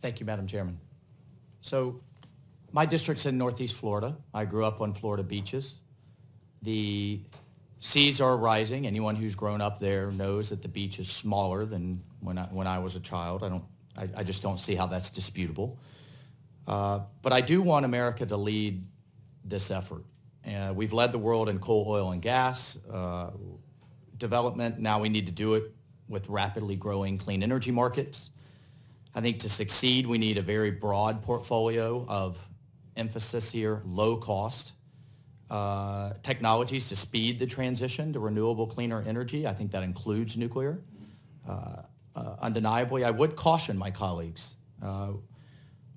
Thank you, Madam Chairman. So my district's in Northeast Florida. I grew up on Florida beaches. The seas are rising. Anyone who's grown up there knows that the beach is smaller than when I was a child. I just don't see how that's disputable. But I do want America to lead this effort. We've led the world in coal, oil, and gas development. Now we need to do it with rapidly growing clean energy markets. I think to succeed, we need a very broad portfolio of emphasis here, low cost technologies to speed the transition to renewable, cleaner energy. I think that includes nuclear. Undeniably, I would caution my colleagues.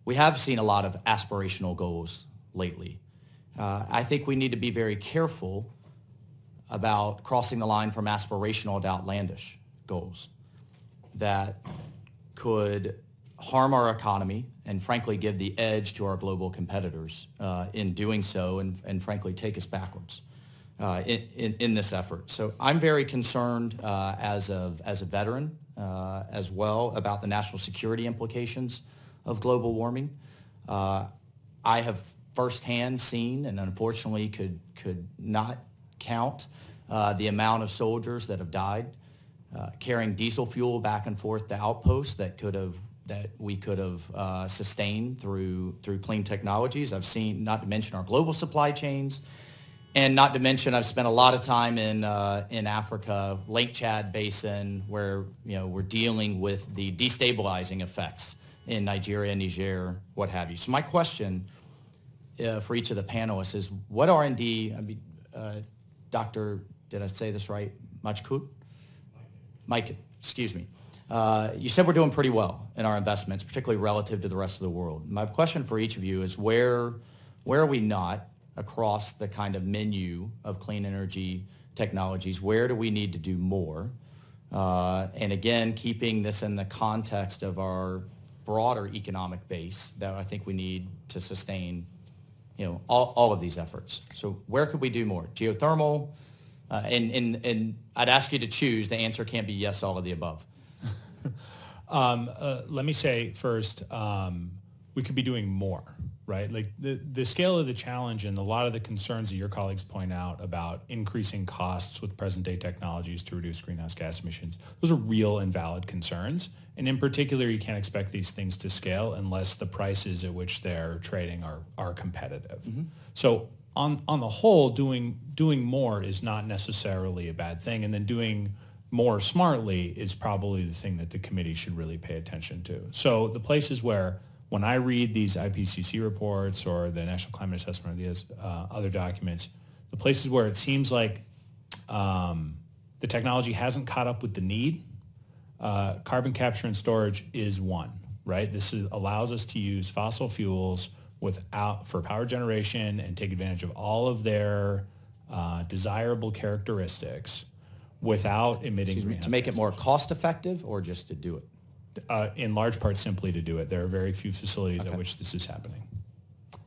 We have seen a lot of aspirational goals lately. I think we need to be very careful about crossing the line from aspirational to outlandish goals that could harm our economy and frankly give the edge to our global competitors in doing so and frankly take us backwards in this effort. So I'm very concerned as a veteran as well about the national security implications of global warming. I have firsthand seen and unfortunately could not count the amount of soldiers that have died carrying diesel fuel back and forth to outposts that we could have sustained through clean technologies. I've seen, not to mention our global supply chains, and not to mention I've spent a lot of time in Africa, Lake Chad Basin, where we're dealing with the destabilizing effects in Nigeria, Niger, what have you. So my question for each of the panelists is, what R&D, Dr., did I say this right, Majkut? Mike, excuse me. You said we're doing pretty well in our investments, particularly relative to the rest of the world. My question for each of you is where are we not across the kind of menu of clean energy technologies? Where do we need to do more? And again, keeping this in the context of our broader economic base that I think we need to sustain all of these efforts. So where could we do more? Geothermal, and I'd ask you to choose. The answer can't be yes, all of the above. Let me say first, we could be doing more, right? Like the scale of the challenge and a lot of the concerns that your colleagues point out about increasing costs with present day technologies to reduce greenhouse gas emissions, those are real and valid concerns. And in particular, you can't expect these things to scale unless the prices at which they're trading are competitive. Mm-hmm. So on the whole, doing more is not necessarily a bad thing. And then doing more smartly is probably the thing that the committee should really pay attention to. So the places where, when I read these IPCC reports or the National Climate Assessment or these other documents, the places where it seems like the technology hasn't caught up with the need, carbon capture and storage is one, right? This allows us to use fossil fuels for power generation and take advantage of all of their desirable characteristics without emitting greenhouse to make gas it more emissions. cost effective or just to do it? In large part, simply to do it. There are very few facilities at which this is happening.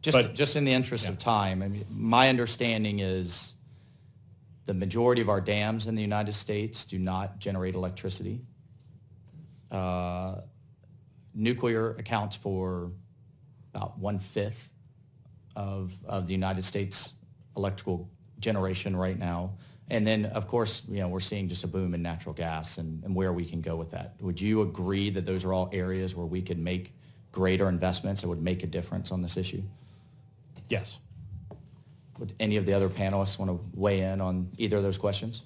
Just in the interest of time, I mean, my understanding is the majority of our dams in the United States do not generate electricity. Nuclear accounts for about 1/5 of the United States electrical generation right now. And then, of course, we're seeing just a boom in natural gas and where we can go with that. Would you agree that those are all areas where we could make greater investments that would make a difference on this issue? Yes. Would any of the other panelists want to weigh in on either of those questions?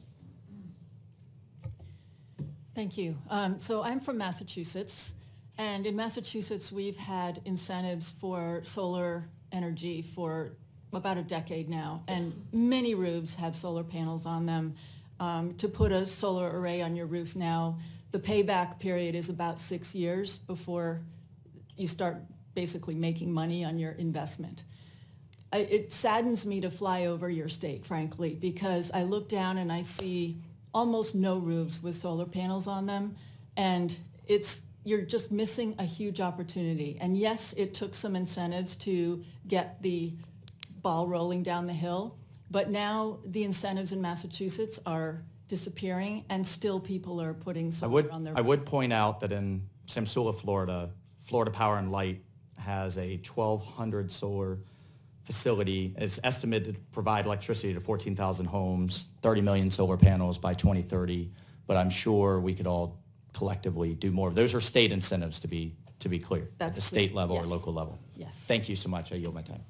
Thank you. So I'm from Massachusetts, and in Massachusetts we've had incentives for solar energy for about a decade now, and many roofs have solar panels on them. To put a solar array on your roof now, the payback period is about 6 years before you start basically making money on your investment. It saddens me to fly over your state, frankly, because I look down and I see almost no roofs with solar panels on them, and you're just missing a huge opportunity. And yes, it took some incentives to get the ball rolling down the hill, but now the incentives in Massachusetts are disappearing, and still people are putting solar on their roofs. I would point out that in Samsula, Florida, Florida Power and Light has a 1,200 solar facility. It's estimated to provide electricity to 14,000 homes, 30 million solar panels by 2030. But I'm sure we could all collectively do more. Those are state incentives, to be clear, at That's the state clear. level or Yes. local level. Yes. Thank you so much. I yield my time.